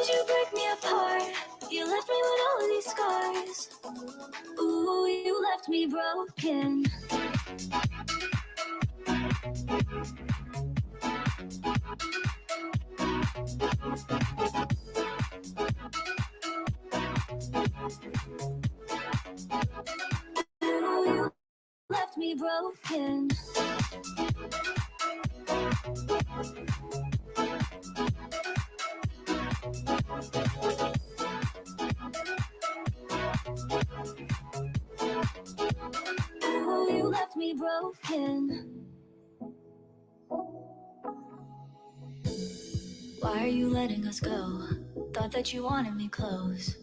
did you break me apart? You left me with all of these scars. Ooh, you left me broken. Ooh, you left me broken. Ooh, you left me broken. Why are you letting us go? Thought that you wanted me close.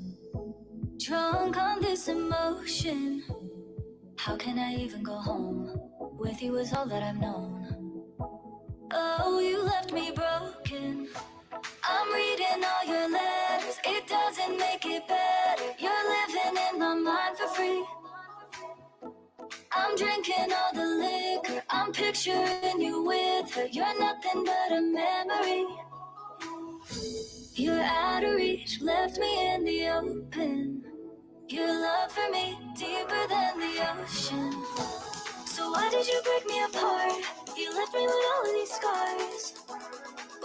Drunk on this emotion. How can I even go home? With you is all that I've known. Oh, you left me broken. I'm reading all your letters. It doesn't make it better. You're living in my mind for free. I'm drinking all the liquor. I'm picturing you with her. You're nothing but a memory. You're out of reach, left me in the open. Your love for me, deeper than the ocean. So why did you break me apart? You left me with all of these scars.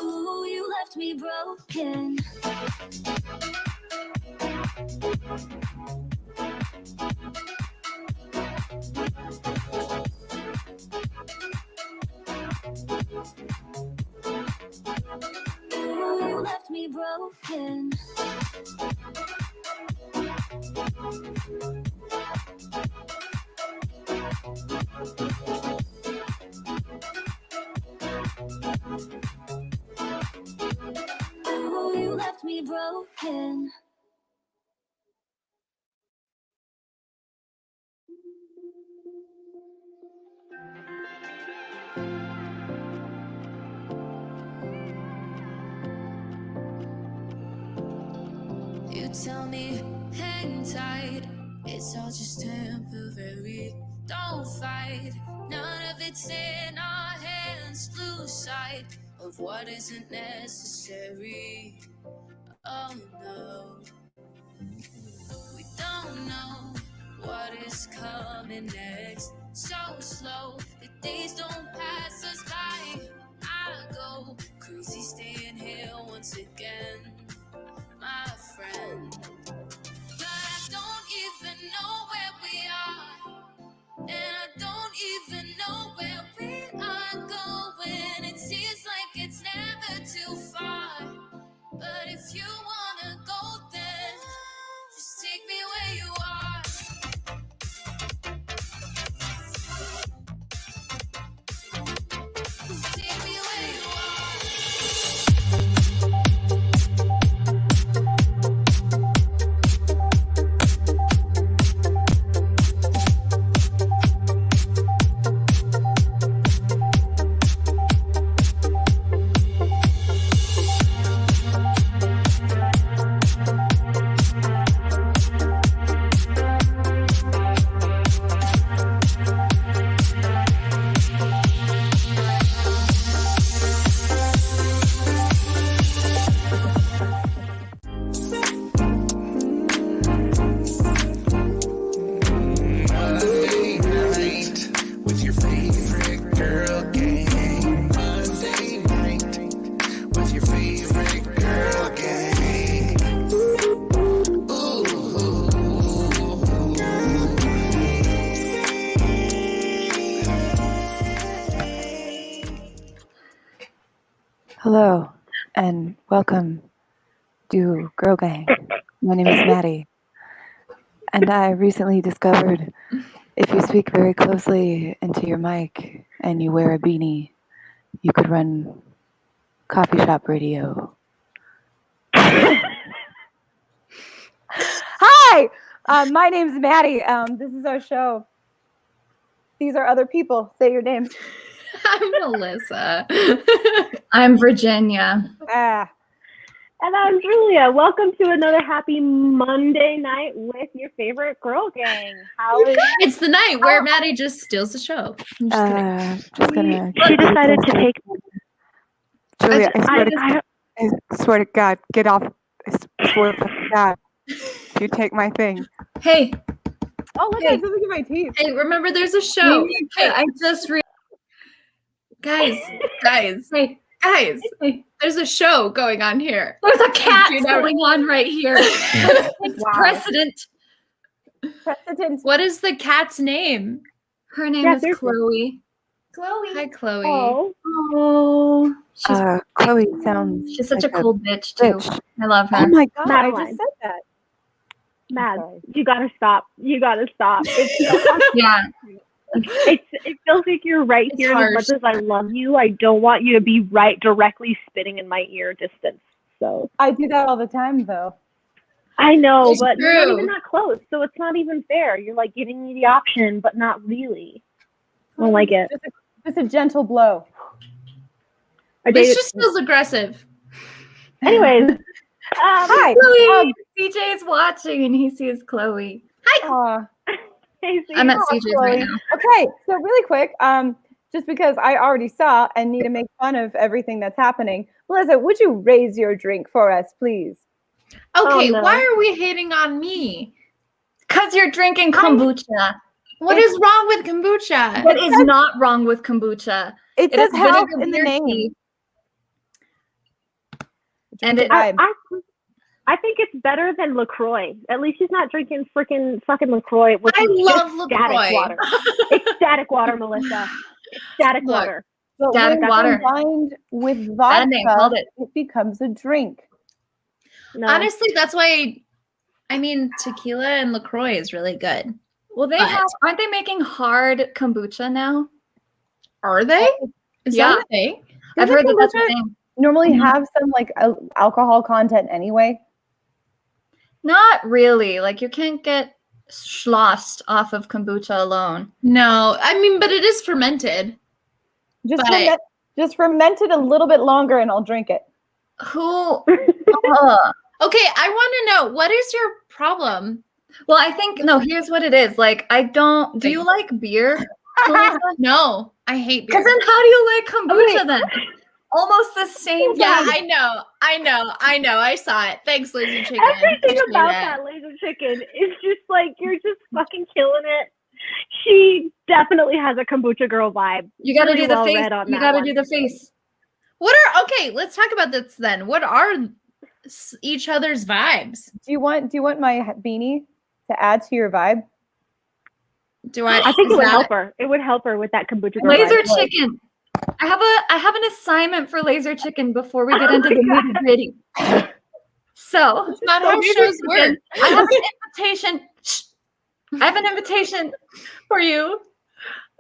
Ooh, you left me broken. Ooh, you left me broken. Ooh, you left me broken. You tell me, hang tight, it's all just temporary. Don't fight, none of it's in our hands. Lose sight of what isn't necessary. Oh no, we don't know what is coming next. So slow, the days don't pass us by. I go crazy staying here once again, my friend. But I don't even know where we are, and I don't even know where we are going. It seems like it's never too far, but if you wanna go, then just take me where you are. Just take me where you are. Monday night with your favorite girl gang. Monday night with your favorite girl gang. Hello, and welcome to Girl Gang. My name is Maddie, and I recently discovered if you speak very closely into your mic and you wear a beanie, you could run coffee shop radio. Hi, my name's Maddie. This is our show. These are other people. Say your names. I'm Melissa. I'm Virginia. And I'm Julia. Welcome to another happy Monday night with your favorite girl gang. How is It's the night where Maddie just steals the show. I'm just kidding. she decided to take Julia, I I swear to God, get off. I swear to God, if you take my thing. Hey, Oh, look, Hey. look at my teeth. hey, remember there's a show. Hey, I just guys, Hey, guys. hey. There's a show going on here. There's a cat You know- going on right here. Wow. Precedent. Precedent. What is the cat's name? Her name Yeah, is seriously. Chloe. Hi, Chloe. Oh, Oh, Chloe sounds she's such like a cool bitch too. bitch. I love her. Oh my God, I Madeline. just said that. Mad. sorry. You gotta stop. You gotta stop. Yeah. It feels like you're right It's here. And as harsh. much as I love you, I don't want you to be right directly spitting in my ear distance. So I do that all the time, though. I know, It's but you're not true. even that close, so it's not even fair. You're like giving me the option, but not really. I don't like it. Just a gentle blow. This just feels aggressive. Anyways, Hi. Chloe. CJ is watching and he sees Chloe. Casey, I'm at Aw, CJ's right Chloe. now. Okay, so really quick, just because I already saw and need to make fun of everything that's happening, Melissa, would you raise your drink for us, please? Okay, no. why are we hating on me? Because you're drinking kombucha. What is wrong with kombucha? What is not wrong with kombucha? It It says is good health as a in the beer name. tea. And it- I think it's better than LaCroix. At least she's not drinking fucking LaCroix, which I is love just static LaCroix. water. It's static water, Melissa. It's static Look, water. But Static when water. combined with Bad name, called vodka, it. it becomes a drink. No. Honestly, that's why. I mean, tequila and LaCroix is really good. Well, they But- aren't they making hard kombucha now? Are they? Is Yeah. that a thing? I've Doesn't heard that that's a kombucha thing. normally Mhm. have some like alcohol content anyway. Not really. Like you can't get schlossed off of kombucha alone. No, I mean, but it is fermented. Just But- just ferment it a little bit longer and I'll drink it. Who? Okay, I want to know, what is your problem? Well, I think no. Here's what it is. Like I don't. Do you like beer? No, I hate beer. Because then how do you like kombucha then? Almost the same thing. Yeah, I know. I saw it. Thanks, Lazy Chicken. Everything Appreciate about it. that laser chicken is just like you're just fucking killing it. She definitely has a kombucha girl vibe. You got to Really do the well face. read on You that got to one. do the face. Okay, let's talk about this then. What are each other's vibes? Do you want my beanie to add to your vibe? I think it would help her. It would help her with that kombucha girl Laser vibe. chicken. I have an assignment for laser chicken before we get into the nitty gritty. So That's not how shows work. I have an invitation. Shh. I have an invitation for you,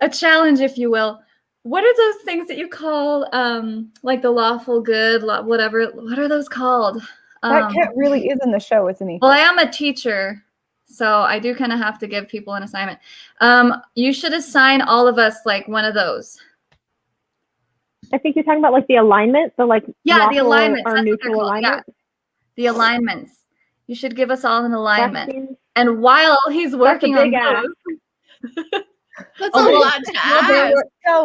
a challenge, if you will. What are those things that you call like the lawful good, whatever? What are those called? That cat really is in the show, isn't he? Well, I am a teacher, so I do kind of have to give people an assignment. You should assign all of us like one of those. I think you're talking about like the alignment, the like Yeah, the lawful alignments. or That's what they're neutral called. alignment. Yeah, the alignments. You should give us all an alignment. That seems- And while he's working on big ask. those, That's Oh, a well, lot to ask.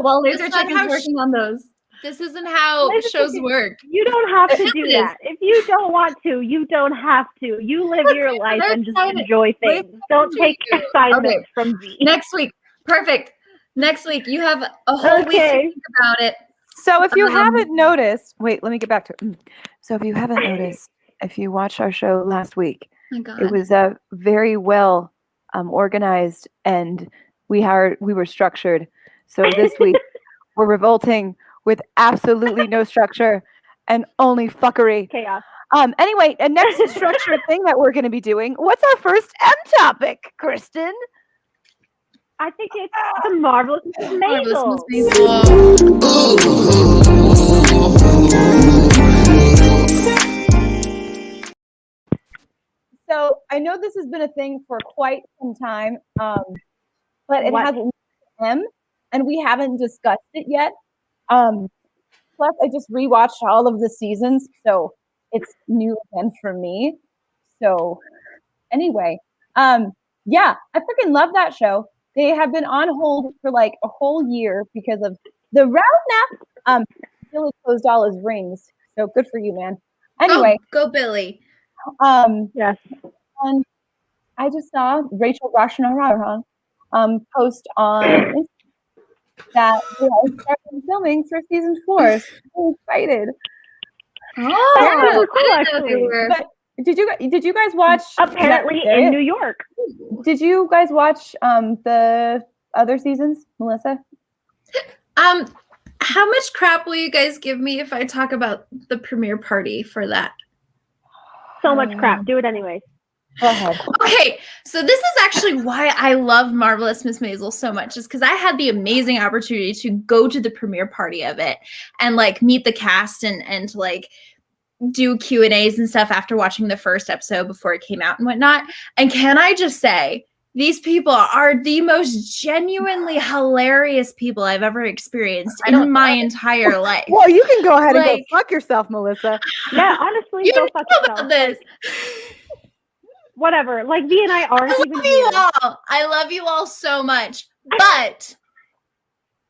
while Laser That's not Chicken's how working on those. This isn't how Laser shows Chicken- work. You don't have to Yes, do it is. that. If you don't want to, you don't have to. You live your life they're and just excited. enjoy They're things. Don't take Okay. assignments from Z. Next week, perfect. Next week, you have a whole week to Okay. think about it. So if you Um, haven't noticed, wait, let me get back to it. So if you haven't noticed, if you watched our show last week, Oh my God. it was very well organized and we were structured. So this week we're revolting with absolutely no structure and only fuckery. Chaos. Anyway, a next structured thing that we're going to be doing. What's our first M topic, Kristen? I think it's the marvelous Mrs. Marvelous Maisel. Miss Maisel. So I know this has been a thing for quite some time, but it What? has M, and we haven't discussed it yet. Plus, I just rewatched all of the seasons, so it's new again for me. So anyway, yeah, I freaking love that show. They have been on hold for like a whole year because of the roadmap. Billy closed all his rings, so good for you, man. Anyway, Go Billy. Yes. And I just saw Rachel Roshan post on Instagram that they are starting filming for season 4. So I'm excited. Oh, That's super cool, I didn't know they actually. were. But did you guys watch? Apparently in New York. Did you guys watch the other seasons, Melissa? How much crap will you guys give me if I talk about the premiere party for that? So much crap. Do it anyways. Go ahead. Okay, so this is actually why I love Marvelous Miss Maisel so much, is because I had the amazing opportunity to go to the premiere party of it and like meet the cast and like do Q&As and stuff after watching the first episode before it came out and whatnot. And can I just say, these people are the most genuinely hilarious people I've ever experienced in my entire life. Well, you can go ahead and Like- go fuck yourself, Melissa. Yeah, honestly, You go know fuck yourself. about this. Whatever. Like, V and I aren't I even love you here. all. I love you all so much. But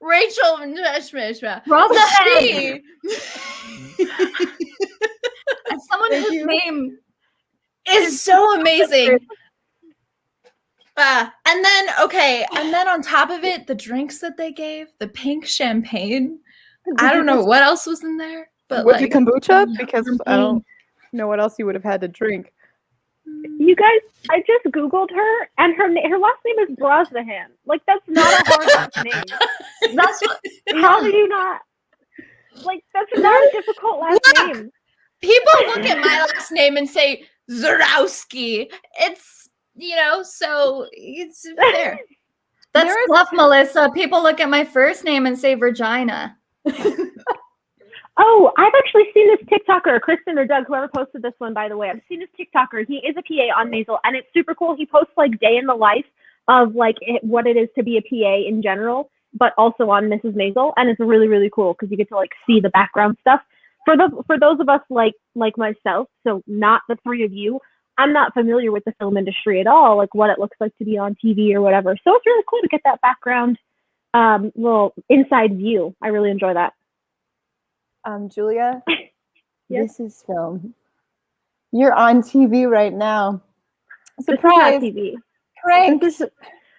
Rachel Roll the head. she As someone Thank whose you. name is so amazing. And then on top of it, the drinks that they gave, the pink champagne. I don't know what else was in there, but Was like it kombucha? yeah, Because I champagne. don't know what else you would have had to drink. You guys, I just Googled her, and her last name is Brosnahan. Like, that's not a hard last name. that's what, How do you not? Like, that's not a difficult last name. People look at my last name and say Zarowski. It's so it's fair. that's fluff, Melissa. People look at my first name and say Virginia. Oh, I've actually seen this TikToker, Kristen or Doug, whoever posted this one, by the way. I've seen this TikToker. He is a PA on Maisel, and it's super cool. He posts like day in the life of like what it is to be a PA in general, but also on Mrs. Maisel, and it's really, really cool because you get to like see the background stuff. For those of us like myself, so not the three of you, I'm not familiar with the film industry at all, like what it looks like to be on TV or whatever. So it's really cool to get that background, little inside view. I really enjoy that. Julia, Yes? this is film. You're on TV right now. This is not Surprise! TV. Pranks.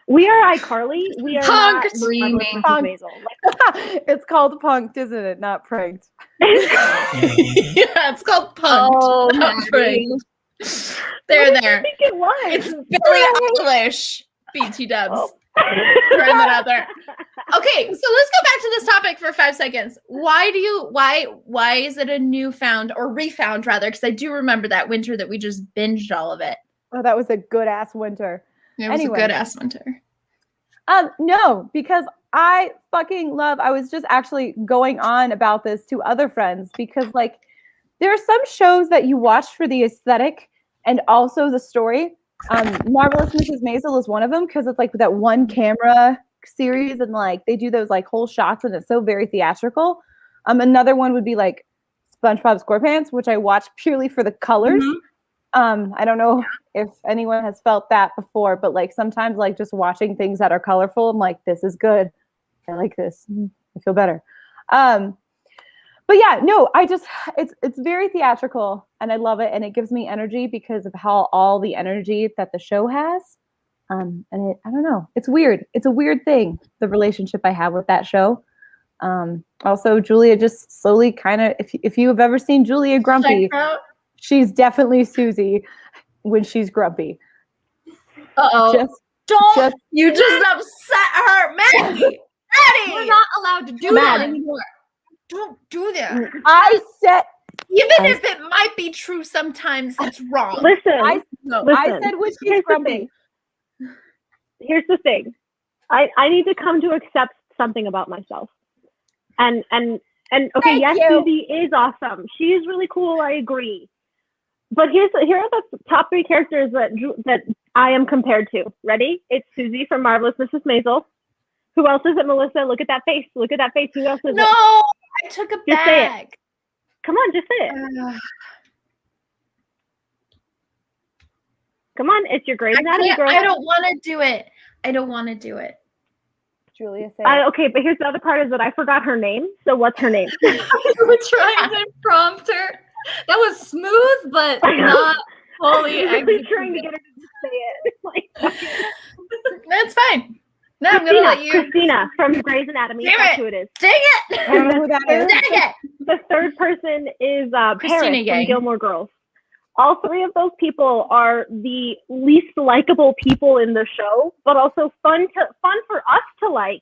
We are iCarly. We are not Punked. Marvelous Mrs. Punked. Maisel. Like, It's called punked, isn't it? Not pranked. Yeah, it's called Punked. Oh, not Maddie. pranked. what There, did there. you think it was? It's Billie Eilish. BT dubs. Oh. Throwing that out there. Okay, so let's go back to this topic for 5 seconds. Why is it a newfound or refound rather? Because I do remember that winter that we just binged all of it. Oh, that was a good ass winter. It was Anyway. a good ass winter. No, because I fucking love. I was just actually going on about this to other friends because like there are some shows that you watch for the aesthetic and also the story. Marvelous Mrs. Maisel is one of them because it's like that one camera series and like they do those like whole shots and it's so very theatrical. Another one would be like SpongeBob SquarePants, which I watch purely for the colors. I don't know if anyone has felt that before, but like sometimes like just watching things that are colorful, I'm like, this is good. I like this. I feel better. But yeah, no, it's very theatrical and I love it. And it gives me energy because of how all the energy that the show has. And I don't know, it's weird. It's a weird thing, the relationship I have with that show. Also, Julia just slowly kind of, if you have ever seen Julia grumpy, she's definitely Susie when she's grumpy. Uh-oh. Don't you just upset her, Maddie. We're Maddie, not allowed to do Mad. that anymore. don't do that. I said Even if it might be true, sometimes it's wrong. Listen, I listen. said when she's Here's the grumpy. thing. Here's the thing. I need to come to accept something about myself. And okay, Thank yes, you. Susie is awesome. She is really cool. I agree. But here are the top 3 characters that I am compared to. Ready? It's Susie from Marvelous Mrs. Maisel. Who else is it, Melissa? Look at that face. Look at that face. Who else is No, it? I took it Just say it. back. Come on, just say it. Come on, it's your Grey's Anatomy girl. I don't want to do it. I don't want to do it. Julia said. Okay, but here's the other part is that I forgot her name. So what's her name? You were trying to prompt her. That was smooth, but not fully I'm really executed. trying to get her to just say it. Like, fucking- That's fine. No, I'm gonna let you. Christina from Grey's Anatomy. Damn That's it. who it is. Dang it! I don't know who that is. Dang it! The third person is Christina Paris from Yang. Gilmore Girls. All three of those people are the least likable people in the show, but also fun for us to like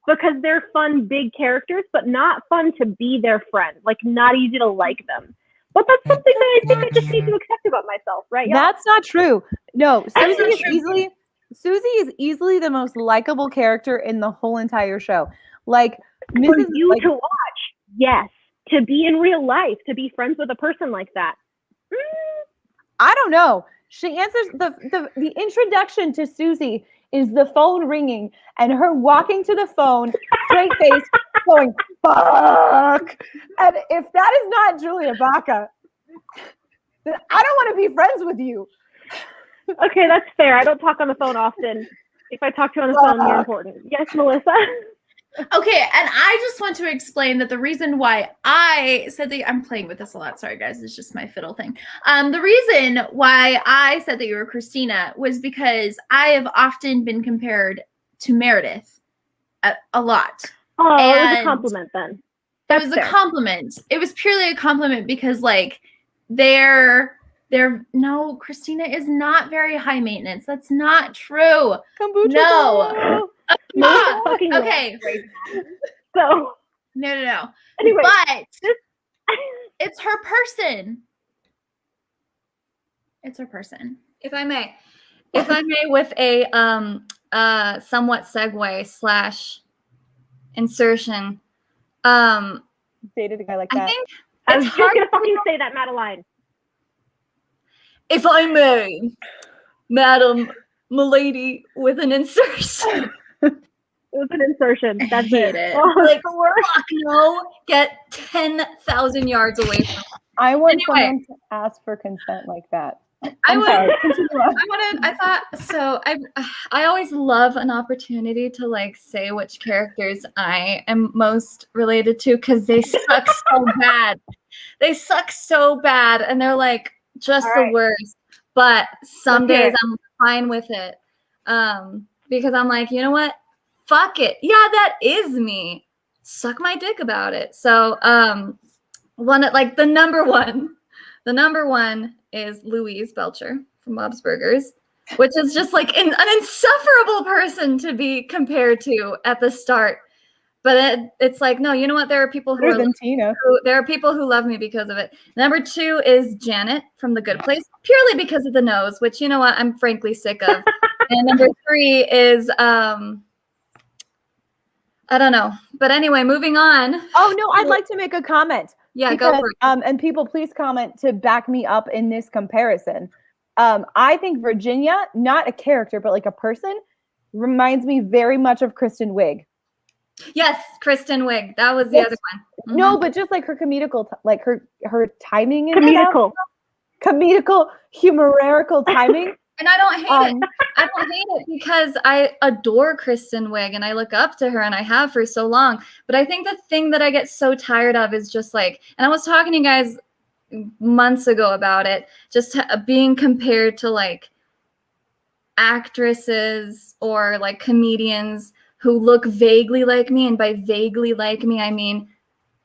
because they're fun big characters, but not fun to be their friend. Like not easy to like them. But that's something that I think I just need to accept about myself, right? Y'all? That's not true. No, That's Susie not is true. easily the most likable character in the whole entire show. Like For Mrs. you like, to watch, yes. To be in real life, to be friends with a person like that. I don't know. She answers the introduction to Susie is the phone ringing and her walking to the phone, straight face, going fuck. And if that is not Julia Baca, then I don't want to be friends with you. Okay, that's fair. I don't talk on the phone often. If I talk to you on the phone, you're important. Yes, Melissa. Okay, and I just want to explain that the reason why I said that I'm playing with this a lot. Sorry, guys, it's just my fiddle thing. The reason why I said that you were Christina was because I have often been compared to Meredith a lot. Oh, it was a And compliment then. It That's was fair. a compliment. It was purely a compliment because, like, they're no, Christina is not very high maintenance. That's not true. Kombucha No. girl. Melissa fucking Okay. So No. anyway, But it's her person. It's her person. If I may, with a somewhat segue / insertion, Dated a guy like I that. think I was it's just hard. gonna fucking say that, Madeline. If I may, Madam Milady, with an insertion. It was an insertion. That's hate it. it. Oh, Like, fuck no, get 10,000 yards away from me. I want Anyway. someone to ask for consent like that. I I'm would- sorry. Continue on. I always love an opportunity to like say which characters I am most related to because they suck so bad. They suck so bad and they're like just All the right. worst. But some Let's hear days it. I'm fine with it. Because I'm like, you know what? Fuck it. Yeah, that is me. Suck my dick about it. So the number one is Louise Belcher from Bob's Burgers, which is just like an insufferable person to be compared to at the start. But it's like, no, you know what? There are people Better than Tina. there are people who love me because of it. Number 2 is Janet from The Good Place, purely because of the nose, which you know what? I'm frankly sick of. And number 3 is I don't know. But anyway, moving on. Oh no, I'd like to make a comment. Yeah, Because, go for it. and people, please comment to back me up in this comparison. I think Virginia, not a character, but like a person, reminds me very much of Kristen Wiig. Yes, Kristen Wiig. That was the Yes. other one. No, but just like her comedical, like her timing and Comedical. comedical, humorical timing. And I don't hate Um, it. I don't hate it because I adore Kristen Wiig and I look up to her and I have for so long. But I think the thing that I get so tired of is just like, and I was talking to you guys months ago about it, just being compared to like actresses or like comedians who look vaguely like me. And by vaguely like me, I mean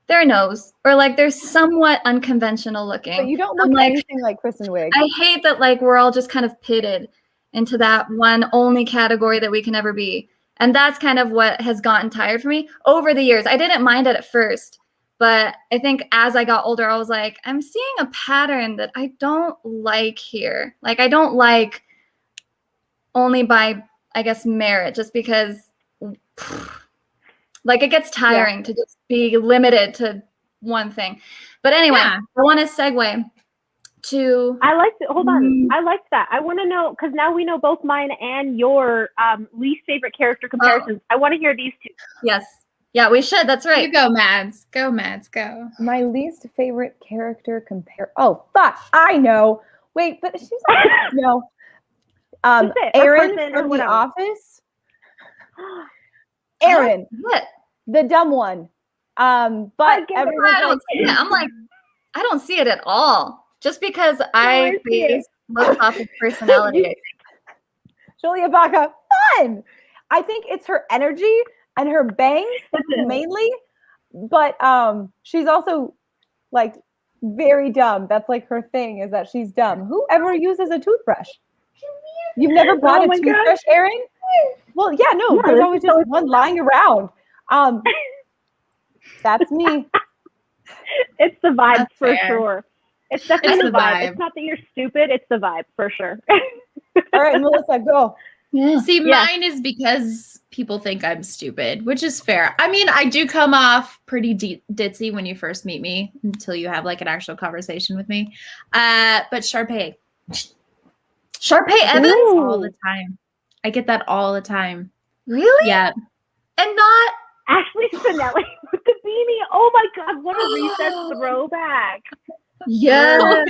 their nose or like they're somewhat unconventional looking. But you don't I'm look like, anything like Kristen Wiig. I hate that like we're all just kind of pitted into that one only category that we can ever be. And that's kind of what has gotten tired for me over the years. I didn't mind it at first, but I think as I got older, I was like, I'm seeing a pattern that I don't like here. Like I don't like only by, I guess, merit, just because like it gets tiring to just be limited to one thing. But anyway, Yeah. I want to segue to I liked it. Hold on. I liked that. I want to know because now we know both mine and your least favorite character comparisons. I want to hear these two. yes. Yeah, we should. That's You right. go, Mads. Go, Mads. Go. My least favorite character compare. Oh fuck! I know. Wait, but she's no. Just say it, or Erin person or from The whatever. Office. Erin, What? the dumb one. But I get it. everyone's I don't see it. I'm like, I don't see it at all. Just because I I see it. face looks off his personality. Julia Baca, fun. I think it's her energy and her bangs mainly, but she's also like very dumb. That's like her thing, is that she's dumb. Whoever uses a toothbrush? You've never bought a toothbrush, Erin? Well, yeah, no, there's always just one lying around. That's me. It's the vibe That's for fair. sure. It's definitely It's the the vibe. vibe. It's not that you're stupid. It's the vibe for sure. All right, Melissa, go. Yeah. See, Yeah. mine is because people think I'm stupid, which is fair. I mean, I do come off pretty ditzy when you first meet me until you have like an actual conversation with me. But Sharpay Evans all the time. I get that all the time. Really? Yeah. And not Ashley Spinelli with the beanie. Oh my god, what a recess throwback. yeah.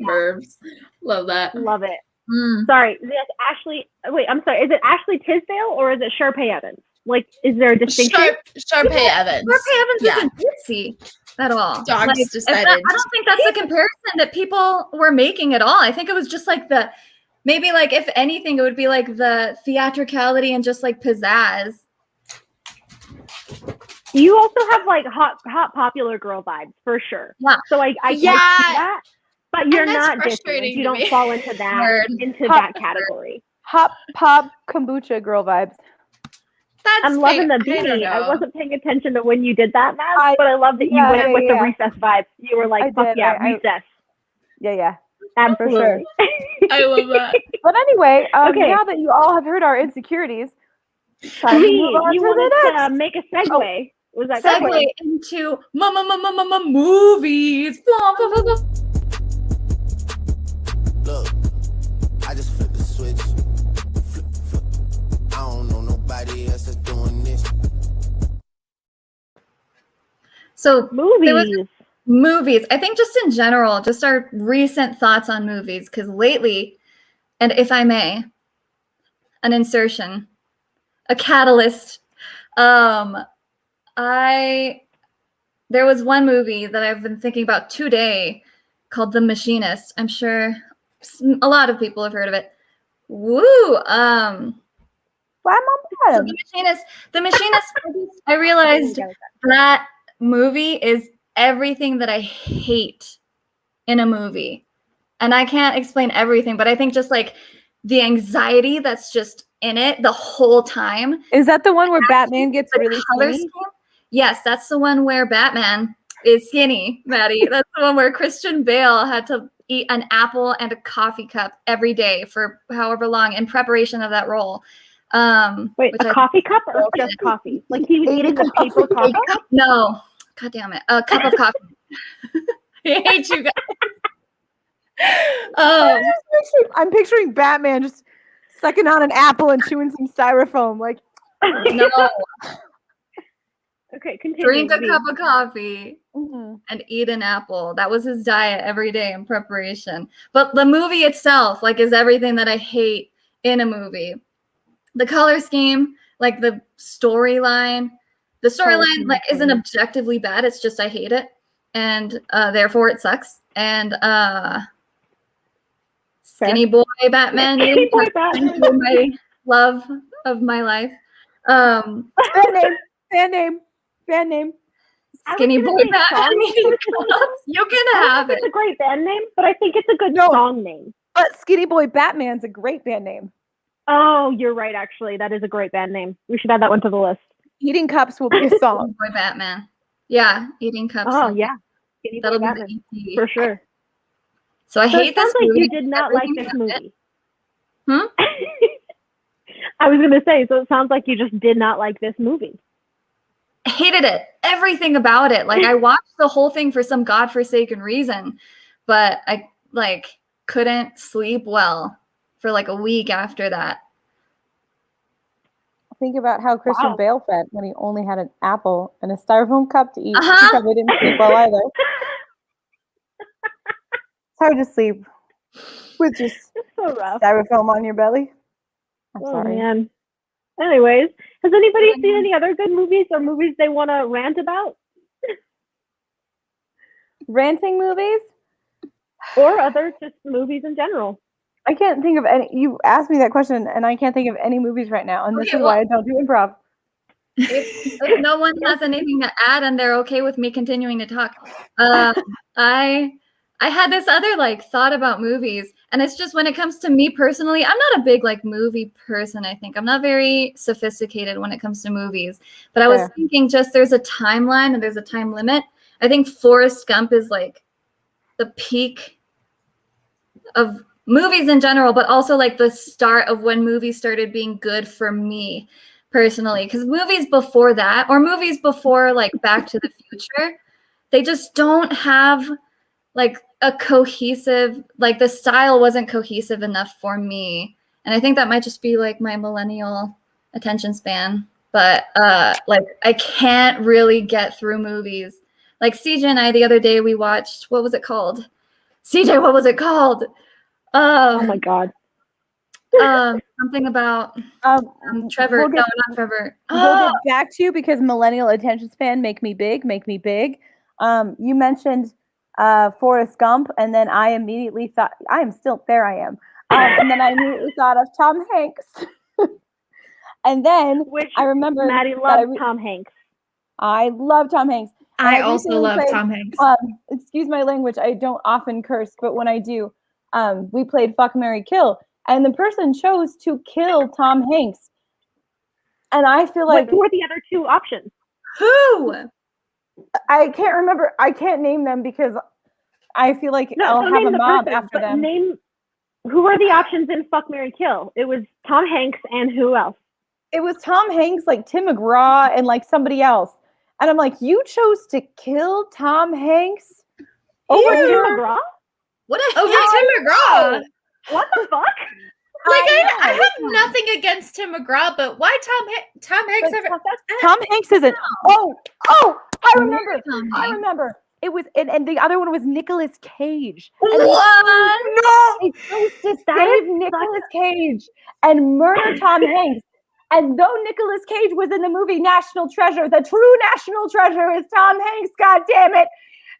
Verbs. Love that. Love it. Mm. Sorry, that's Ashley. Wait, I'm sorry. Is it Ashley Tisdale or is it Sharpay Evans? Like, is there a distinction? Sharpay Evans. Sharpay Evans Yeah. isn't ditzy at all. Dogs Like, decided. I don't think that's the comparison that people were making at all. I think it was just like maybe like if anything, it would be like the theatricality and just like pizzazz. You also have like hot popular girl vibes for sure. Yeah. So I Yeah. see that, but you're And that's not Disney. frustrating You to don't me. fall into that Nerd. that category. Hop, pop, kombucha girl vibes. That's I'm loving the fair. I don't beanie. I know. wasn't paying attention to when you did that, Matt, but I love that you went with the recess vibes. You were like, I fuck did. yeah, I- recess. Yeah. Absolutely. I love that. But anyway, Okay. now that you all have heard our insecurities, time to Lee, move on you to the wanted next. to make a segue. Was that Segue into movies. Blah, blah, blah, blah. Look, I just flipped the switch. Flip. I don't know nobody else that's doing this. So movies? there was movies. I think just in general, just our recent thoughts on movies, because lately, and if I may, an insertion, a catalyst. There was one movie that I've been thinking about today called The Machinist. I'm sure a lot of people have heard of it. Woo! Why So The Machinist. I realized that movie is everything that I hate in a movie, and I can't explain everything, but I think just like the anxiety that's just in it the whole time. Is that the one where Batman gets The really color skinny? scheme? Yes, that's the one where Batman is skinny, Maddie. That's the one where Christian Bale had to eat an apple and a coffee cup every day for however long in preparation of that role. Wait, a coffee cup or just coffee? Like he was eating a paper coffee cup? No. God damn it. A cup of coffee. I hate you guys. I'm picturing Batman just sucking on an apple and chewing some styrofoam. Like, no. Okay, continue. Drink a cup of coffee mm-hmm. and eat an apple. That was his diet every day in preparation. But the movie itself, like, is everything that I hate in a movie. The color scheme, like the storyline. The storyline, like, isn't objectively bad. It's just I hate it, and therefore it sucks. And Skinny Boy Batman is my love of my life. Band name. Skinny Boy Batman. You can have it. It's a great band name, but I think it's a good song name. But Skinny Boy Batman's a great band name. Oh, you're right, actually. That is a great band name. We should add that one to the list. Eating Cups will be a song. Boy Batman. Yeah, Eating Cups. Oh, yeah. Skinny Boy That'll be Batman, the EP. for sure. So I hate it sounds this like movie. you did not like this Everything movie. I I was going to say, so it sounds like you just did not like this movie. hated it. Everything about it. Like, I watched the whole thing for some godforsaken reason, but I like couldn't sleep well for like a week after that. Think about how Christian Bale fed when he only had an apple and a styrofoam cup to eat. He Uh-huh. probably didn't sleep well either. It's hard to sleep with just It's so rough. styrofoam on your belly. I'm Oh, sorry. man. Anyways, has anybody seen any other good movies or movies they want to rant about? Ranting movies? Or other just movies in general? I can't think of any. You asked me that question, and I can't think of any movies right now, and this Okay, is why I don't do improv. if no one has anything to add and they're okay with me continuing to talk, I had this other like thought about movies, and it's just when it comes to me personally, I'm not a big like movie person. I think I'm not very sophisticated when it comes to movies, but I was Fair. thinking just there's a timeline and there's a time limit. I think Forrest Gump is like the peak of movies in general, but also like the start of when movies started being good for me personally. Because movies before that, or movies before like Back to the Future, they just don't have like a cohesive, like the style wasn't cohesive enough for me. And I think that might just be like my millennial attention span. But like I can't really get through movies. Like CJ and I the other day we watched, what was it called? CJ, what was it called? Oh my god. Something about Trevor. We'll No, get, not Trevor. we'll get back to you because millennial attention span make me big. You mentioned Forrest Gump, and then I immediately thought I am still there. I am, and then I immediately thought of Tom Hanks, and then Which I remember Maddie that loves Tom Hanks. I love Tom Hanks. And I also recently love played, Tom Hanks. Excuse my language. I don't often curse, but when I do, we played Fuck, Marry, Kill, and the person chose to kill Tom Hanks. And I feel like Who are the other two options? Who? I can't remember. I can't name them because I feel like No, I'll don't have name a the mob person, after but them. name who are the options in Fuck, Marry, Kill. It was Tom Hanks and who else? It was Tom Hanks, like Tim McGraw, and like somebody else. And I'm like, you chose to kill Tom Hanks over Tim here? McGraw? What a Over hit. Tim McGraw. What the fuck? Like I I know. have nothing against Tim McGraw, but why Tom Hanks? But Tom Hanks isn't. Oh, I remember. Tom I Hanks. remember. It was, and the other one was Nicolas Cage. And What? they chose to save Nicolas Cage and murder Tom Hanks. And though Nicolas Cage was in the movie National Treasure, the true National Treasure is Tom Hanks. God damn it!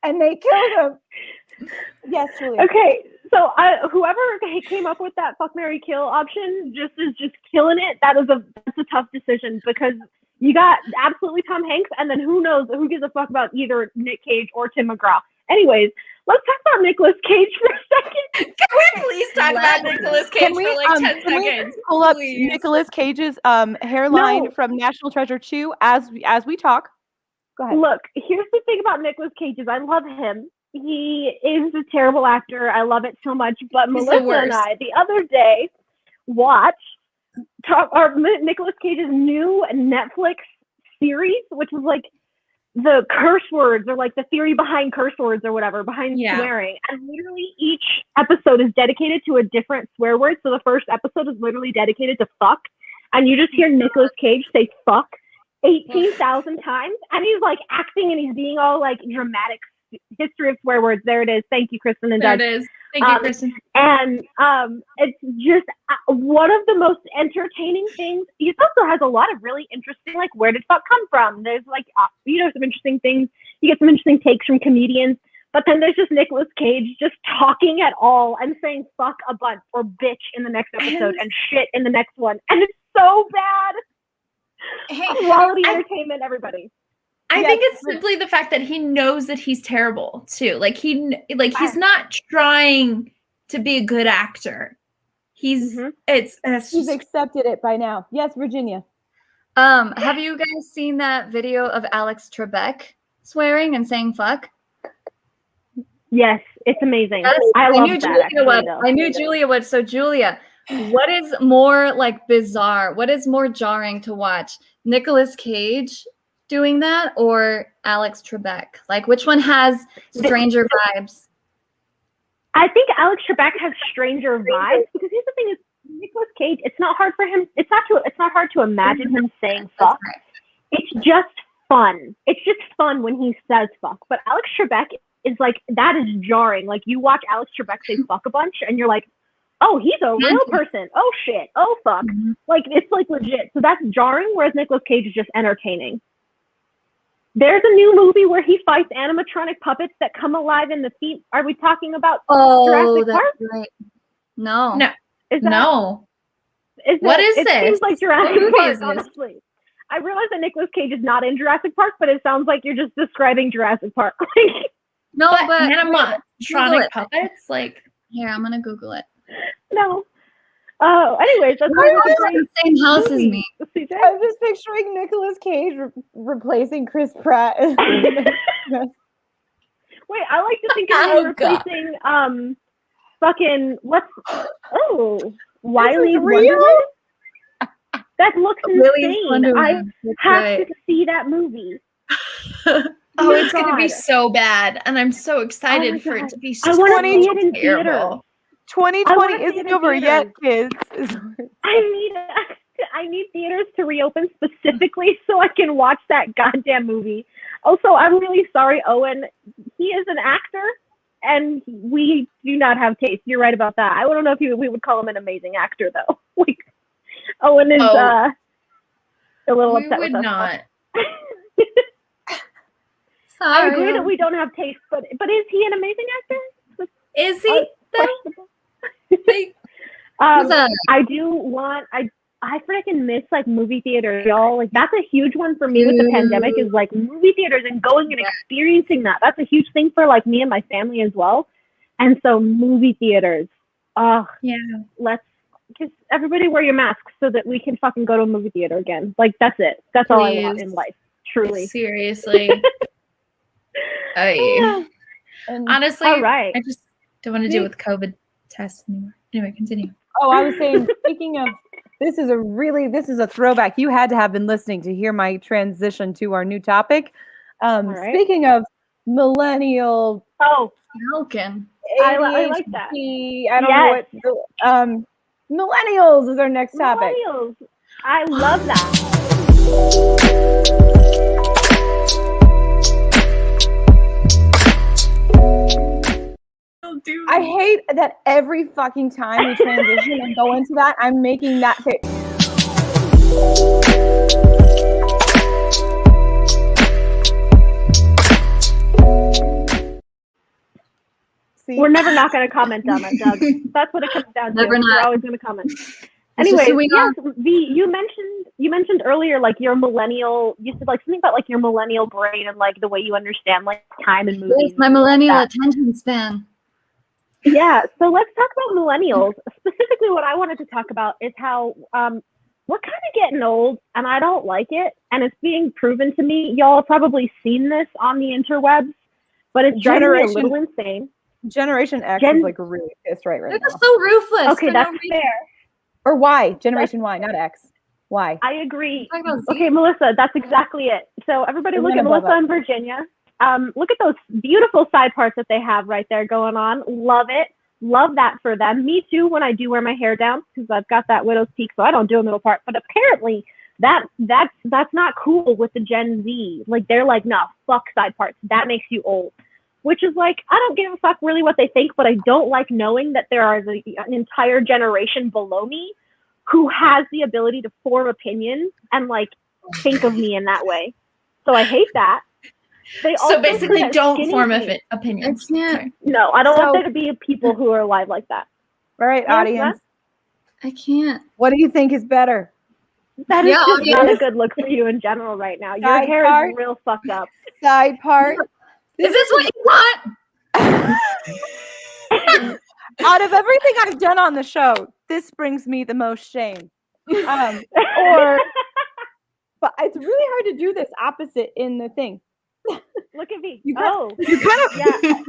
And they killed him. Yes, Julia. Okay, so whoever came up with that Fuck, Marry, Kill option is just killing it. That's a tough decision because you got absolutely Tom Hanks, and then who knows who gives a fuck about either Nick Cage or Tim McGraw. Anyways, let's talk about Nicolas Cage for a second. Can we please talk about Nicolas Cage for like 10 can we seconds? pull up Please. Nicolas Cage's hairline No. from National Treasure 2 as we talk? Go ahead. Look, here's the thing about Nicolas Cage is I love him. He is a terrible actor. I love it so much. But He's the Melissa and worst. I, the other day, watched Nicolas Cage's new Netflix series, which was like the curse words or like the theory behind curse words or whatever, behind swearing. And literally each episode is dedicated to a different swear word. So the first episode is literally dedicated to fuck. And you just hear Nicolas Cage say fuck 18,000 times. And he's like acting and he's being all like dramatic. History of swear words. There it is. Thank you, Kristen and There Doug. it is. Thank you, Kristen. And it's just one of the most entertaining things. He also has a lot of really interesting, like, where did fuck come from? There's like, some interesting things. You get some interesting takes from comedians. But then there's just Nicolas Cage just talking at all and saying fuck a bunch or bitch in the next episode and shit in the next one. And it's so bad. Hey, Quality entertainment, everybody. I think it's simply the fact that he knows that he's terrible too. Like he's not trying to be a good actor. He's it's He's just, accepted it by now. Yes, Virginia. Have you guys seen that video of Alex Trebek swearing and saying fuck? Yes, it's amazing. Yes, I love knew that. Julia would. I knew Julia would. So Julia, what is more like bizarre? What is more jarring to watch? Nicolas Cage doing that or Alex Trebek? Like which one has stranger vibes? I think Alex Trebek has stranger vibes because here's the thing is Nicolas Cage, it's not hard for him. It's not hard to imagine him saying fuck. Right. It's just fun. It's just fun when he says fuck. But Alex Trebek is like, that is jarring. Like you watch Alex Trebek say fuck a bunch and you're like, oh, he's a real person. Oh shit. Oh fuck. Like it's like legit. So that's jarring, whereas Nicolas Cage is just entertaining. There's a new movie where he fights animatronic puppets that come alive in the feet. Are we talking about Jurassic Park? Right. No. No. Is that, No. Is What that, is it seems this? like Jurassic What movie Park, is this? honestly. I realize that Nicolas Cage is not in Jurassic Park, but it sounds like you're just describing Jurassic Park. Like, No, But but Google animatronic it. puppets, like Here, I'm gonna Google it. no. Anyways, that sounds Why like a is great The same house as movie. me. CJ? I'm just picturing Nicolas Cage replacing Chris Pratt. Wait, I like to think of Oh, him God. replacing fucking Wiley is real? Wonderland. That looks Willy's insane. I Wonderland. That's have right. to see that movie. oh, my it's gonna be God. so bad, and I'm so excited for God. it to be I so want to see it in terrible. theaters. 2020 see it isn't in over yet, theaters. kids. I need theaters to reopen specifically so I can watch that goddamn movie. Also, I'm really sorry, Owen. He is an actor, and we do not have taste. You're right about that. I don't know if we would call him an amazing actor, though. Like, Owen is Oh, a little we upset would with us. not. I agree Sorry. that we don't have taste, but is he an amazing actor? Is he? though? Questionable. Like, Who's that? I do want I freaking miss like movie theaters, y'all. Like that's a huge one for me with the pandemic is like movie theaters and going and experiencing that. That's a huge thing for like me and my family as well. And so movie theaters. yeah. Let's just everybody wear your masks so that we can fucking go to a movie theater again. Like that's it. That's all I want Please. in life. Truly. Seriously. Honestly, All right. I just don't want to deal with COVID tests anymore. Anyway, continue. Oh, I was saying, speaking of, this is a throwback. You had to have been listening to hear my transition to our new topic. right. Speaking of millennial Oh, Falcon. I like that. ADHD, I don't know what, millennials is our next topic. Millennials. I love that. I hate that every fucking time we transition and go into that, I'm making that face. See? We're never not going to comment on it, Doug. That's what it comes down to. Never We're not. always going to comment. just Anyway, who we are. yes, V, you mentioned earlier like your millennial. You said like something about like your millennial brain and like the way you understand like time and movies. Where's my millennial attention span? Yeah, so let's talk about millennials. Specifically, what I wanted to talk about is how we're kind of getting old, and I don't like it. And it's being proven to me. Y'all have probably seen this on the interwebs, but it's driving me a little insane. Generation X is like really pissed right They're now. just so ruthless. Okay, for that's no reason. fair. Or Y, Generation Y, not X. Y. I agree. Talk about Z. Okay, Melissa, that's exactly it. So everybody look Isn't at it above Melissa us? and Virginia. Look at those beautiful side parts that they have right there going on. Love it. Love that for them. Me too when I do wear my hair down because I've got that widow's peak, so I don't do a middle part. But apparently that's not cool with the Gen Z. Like they're like, no, fuck side parts. That makes you old. Which is like, I don't give a fuck really what they think, but I don't like knowing that there is an entire generation below me who has the ability to form opinions and like think of me in that way. So I hate that. They So also basically, say that don't skinny form jeans- opinions. I can't. Sorry. No, I don't So- want there to be people who are alive like that. All right, Yes, audience. I can't. What do you think is better? That is Yeah, just not a audience. good look for you in general right now. Your Side hair part? is real fucked up. Side part? Is this what you want? Out of everything I've done on the show, this brings me the most shame. But it's really hard to do this opposite in the thing. Look at me. You Oh, You kind of yeah.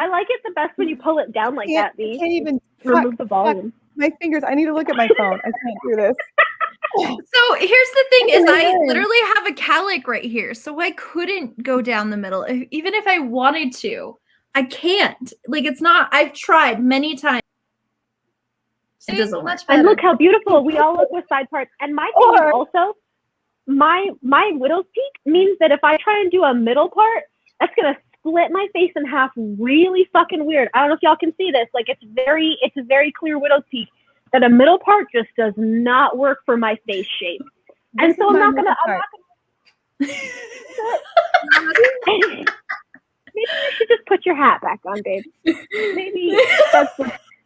I like it the best when you pull it down like that, V. can't even Remove fuck the volume. my fingers. I need to look at my phone. I can't do this. So here's the thing: is I Amazing. literally have a calic right here, so I couldn't go down the middle. Even if I wanted to, I can't. Like it's not. I've tried many times. It doesn't work. Much And better. look how beautiful we all look with side parts. And my thing is Or- also, my widow's peak means that if I try and do a middle part, that's gonna split my face in half really fucking weird. I don't know if y'all can see this. Like it's a very clear widow's peak that a middle part just does not work for my face shape. And so I'm not gonna maybe you should just put your hat back on, babe. Maybe that's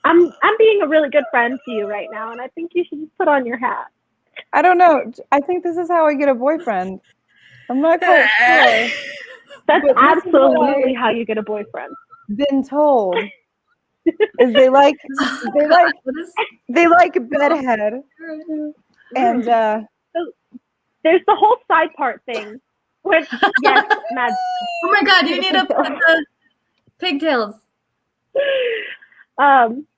I'm being a really good friend to you right now, and I think you should just put on your hat. I don't know. I think this is how I get a boyfriend. I'm not quite sure. That's But this is what absolutely how you get a boyfriend. been told is they like bedhead and There's the whole side part thing, which yes, Matt. Oh my god, you need to put the pigtails.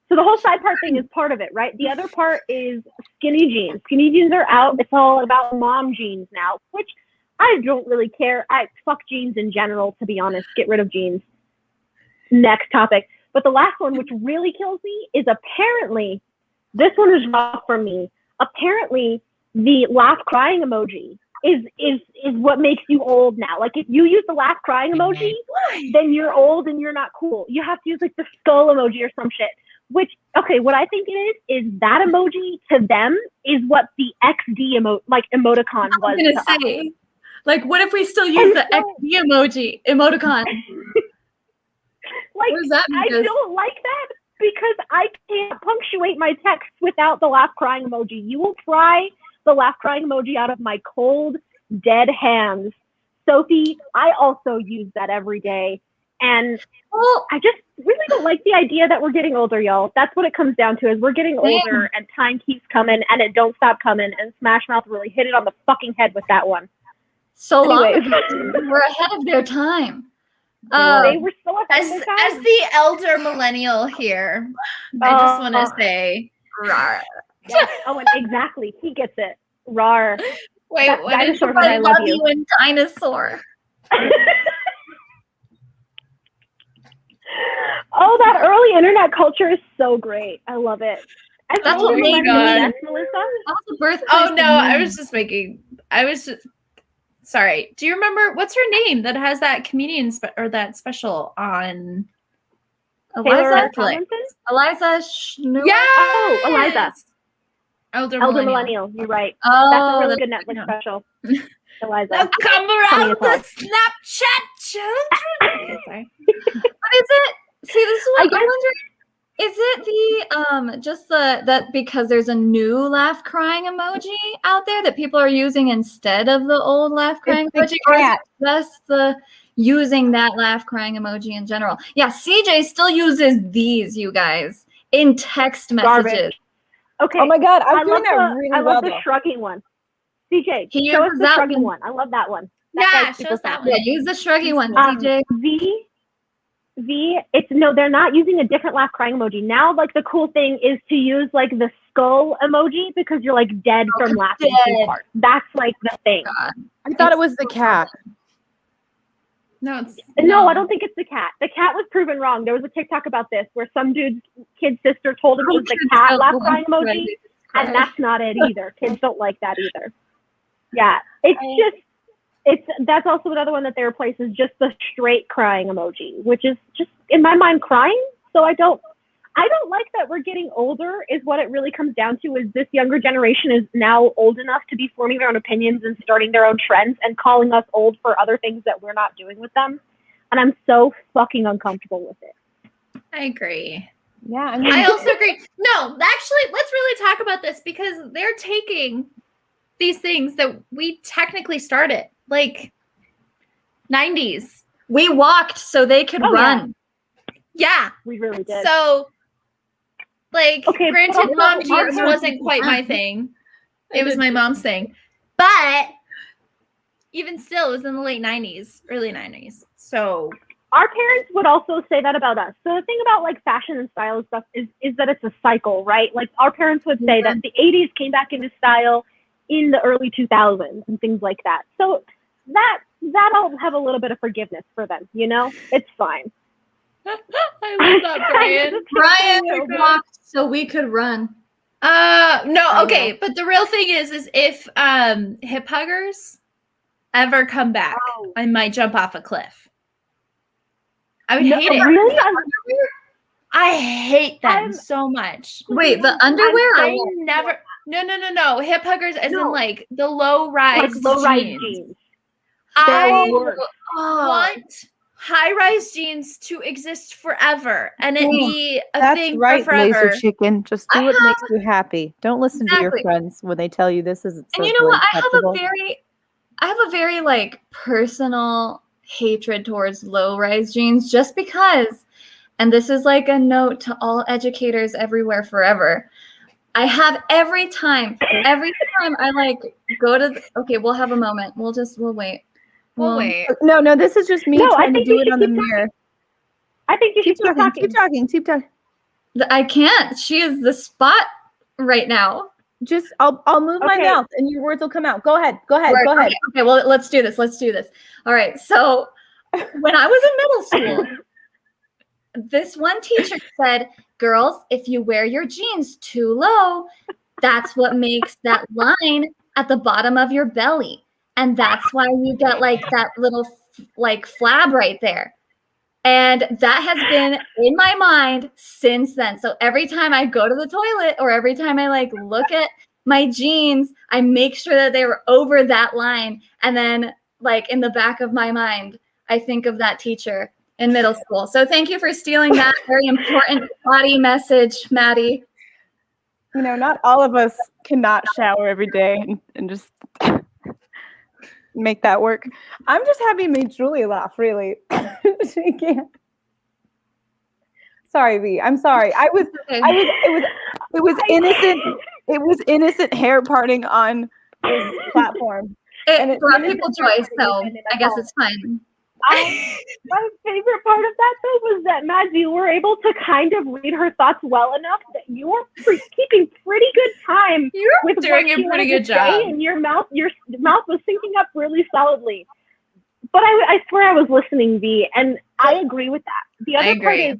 So the whole side part thing is part of it, right? The other part is skinny jeans. Skinny jeans are out. It's all about mom jeans now, which I don't really care. I fuck jeans in general, to be honest. Get rid of jeans. Next topic. But the last one, which really kills me, is apparently, this one is rough for me. Apparently, the laugh crying emoji is what makes you old now. Like if you use the laugh crying emoji, then you're old and you're not cool. You have to use like the skull emoji or some shit. Which, okay, what I think it is that emoji to them is what the XD emoticon was. I was gonna say, like, what if we still use the XD emoticon? Like, What does that mean? I don't like that because I can't punctuate my text without the laugh crying emoji. You will pry the laugh crying emoji out of my cold, dead hands. Sophie, I also use that every day. And I just really don't like the idea that we're getting older, y'all. That's what it comes down to is we're getting older and time keeps coming and it don't stop coming. And Smash Mouth really hit it on the fucking head with that one. So long Anyways. ago, we're ahead of their time. They were so ahead As of their time. as the elder millennial here, I just want to say, rawr. Yes. Oh, and exactly. He gets it. Rawr. Wait, That what did dinosaur you man, I love you. and dinosaur. Oh, that early internet culture is so great. I love it. And That's older what made millennials, me- Melissa. That was the birthplace. Oh no, of I me. was just sorry. Do you remember what's her name that has that comedian or that special on Taylor Eliza. Tomlinson? Eliza Schnur. Yeah. Oh, Eliza. Elder Elder millennial. Millennial. You're right. Oh, That's a really good that's- Netflix no. special. Eliza. Now come Funny around as the hell. Snapchat children. Okay, sorry. What is it? See, this is I what guess- I'm wondering. Is it the just that because there's a new laugh crying emoji out there that people are using instead of the old laugh crying It's the emoji, or is cat. it just the using that laugh crying emoji in general? Yeah, CJ still uses these, you guys, in text messages. Garbage. Okay. Oh my god, I I'm doing love that the, really I well love the though. shrugging one. CJ, He show us uses the that shrugging one. one. I love that one. That Yeah, guy's show super us that fun. one. Yeah, use the shruggy one, Um, CJ. it's no, they're not using a different laugh crying emoji. Now, like the cool thing is to use like the skull emoji because you're like dead from laughing too dead. hard. That's like the thing. I thought it was the cat. No, it's No, I don't think it's the cat. The cat was proven wrong. There was a TikTok about this where some dude's kid's sister told him it was the cat laugh crying emoji, and that's not it either. Kids don't like that either. Yeah, that's also another one that they replace is just the straight crying emoji, which is just in my mind crying. So I don't like that we're getting older is what it really comes down to is this younger generation is now old enough to be forming their own opinions and starting their own trends and calling us old for other things that we're not doing with them. And I'm so fucking uncomfortable with it. I agree. Yeah, I mean, I also agree. No, actually, let's really talk about this because they're taking these things that we technically started, like 90s. We walked so they could Oh, run. Yeah. We really did. So, like, Okay, but granted, also mom our jeans parents wasn't quite my thing. It was my mom's thing. But even still, it was in the late 90s, early 90s. So, our parents would also say that about us. So the thing about like fashion and style and stuff is that it's a cycle, right? Like our parents would say that the 80s came back into style in the early 2000s and things like that. So that I'll have a little bit of forgiveness for them, you know? It's fine. I love that, Brian. Brian walked so we could run. No, okay, but the real thing is if hip huggers ever come back, I might jump off a cliff. I would hate it. Really? I hate them so much. Wait, the underwear? I never. No. Hip huggers, as in like the low rise, Like low-rise jeans. I They're worse. want high-rise jeans to exist forever and it be a That's thing right, for forever. laser chicken. Just do what makes you happy. Don't listen to your Exactly. friends when they tell you this isn't And you socially know what? acceptable. I have a very like personal hatred towards low-rise jeans just because, and this is like a note to all educators everywhere forever. I have every time I like go to okay, we'll have a moment. We'll wait. We'll wait. No, this is just me No, I trying to think do you it should on the keep mirror. I think you should keep talking. Keep talking. I can't. She is the spot right now. Just I'll move my Okay. mouth and your words will come out. Go ahead. Okay, well, let's do this. All right. So when I was in middle school, this one teacher said, girls, if you wear your jeans too low, that's what makes that line at the bottom of your belly. And that's why you get like that little like flab right there. And that has been in my mind since then. So every time I go to the toilet or every time I like look at my jeans, I make sure that they were over that line. And then like in the back of my mind, I think of that teacher in middle school. So thank you for stealing that very important body message, Maddie. You know, not all of us cannot shower every day and just make that work. I'm just happy it made Julie laugh, really. She can't. Sorry, V. I'm sorry. It was innocent. It was innocent hair parting on this platform. It brought people joy, so I guess it's fine. My favorite part of that though was that Mads, you were able to kind of read her thoughts well enough that you were keeping pretty good time. You're doing a pretty good job. And your mouth was syncing up really solidly. But I swear I was listening, V, and I agree with that. The other part is,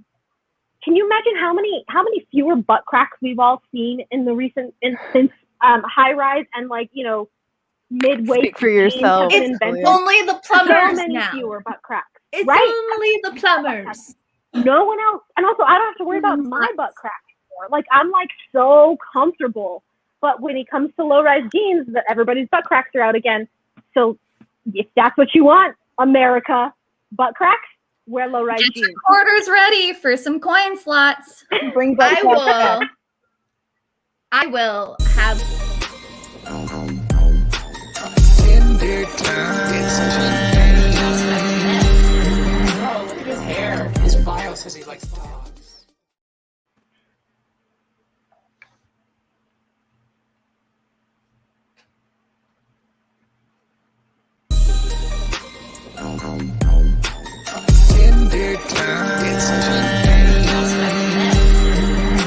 can you imagine how many fewer butt cracks we've all seen in the recent since high rise and like, you know, midway Speak for yourself. It's only the plumbers now. Fewer butt cracks. It's right? only the plumbers. No one else. And also, I don't have to worry about my butt crack anymore. Like, I'm like so comfortable. But when it comes to low-rise jeans, that everybody's butt cracks are out again. So if that's what you want, America, butt cracks, wear low-rise Get jeans. your quarters ready for some coin slots. Bring butt cracks back. I will have Tinder time. Oh, look at his hair. His bio says he likes dogs. Tinder time.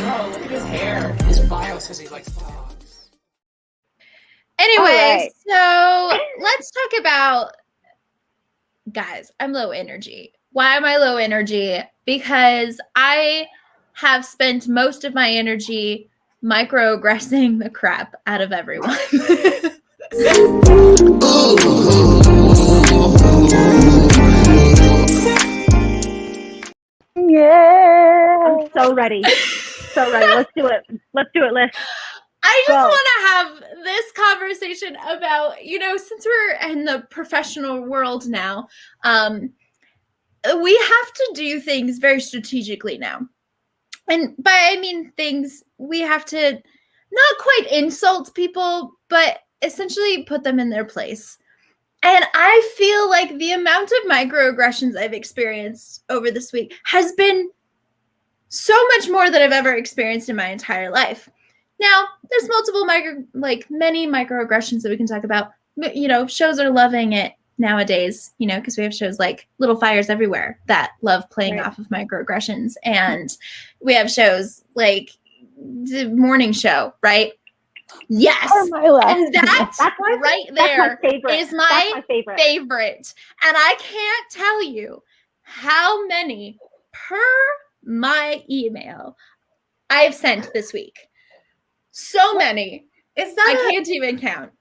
Oh, look at his hair. His bio says he likes dogs. Anyway, so let's talk about, guys, I'm low energy. Why am I low energy? Because I have spent most of my energy microaggressing the crap out of everyone. Yeah. I'm so ready. So ready. Let's do it. Let's do it, Liz. I just Go. want to have this conversation about, you know, since we're in the professional world now, we have to do things very strategically now. And by I mean things, we have to not quite insult people, but essentially put them in their place. And I feel like the amount of microaggressions I've experienced over this week has been so much more than I've ever experienced in my entire life. Now, there's multiple many microaggressions that we can talk about. You know, shows are loving it nowadays, you know, because we have shows like Little Fires Everywhere that love playing off of microaggressions. And we have shows like the morning show, right? Yes. And that's right there is my favorite. And I can't tell you how many per my email I've sent this week. So many. I can't even count.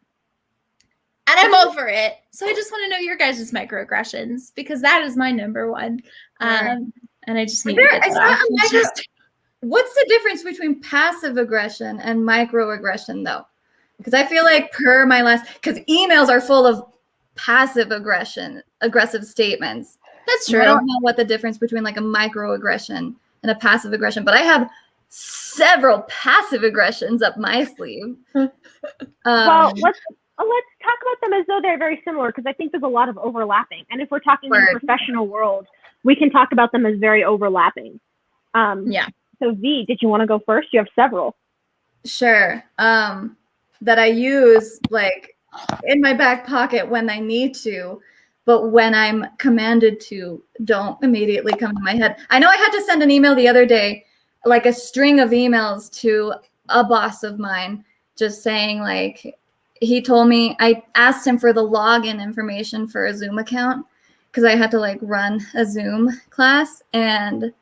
And I'm over it. So I just want to know your guys' microaggressions because that is my number one. And I just need to get that off. What's the difference between passive aggression and microaggression, though? Because I feel like because emails are full of passive aggressive statements. That's And I true. don't know what the difference between like a microaggression and a passive aggression, but I have several passive aggressions up my sleeve. Well, let's talk about them as though they're very similar, because I think there's a lot of overlapping. And if we're talking in the professional world, we can talk about them as very overlapping. Yeah. So V, did you want to go first? You have several. Sure. That I use like in my back pocket when I need to, but when I'm commanded to, don't immediately come to my head. I know I had to send an email the other day, like a string of emails to a boss of mine, just saying like, he told me, I asked him for the login information for a Zoom account because I had to like run a Zoom class, and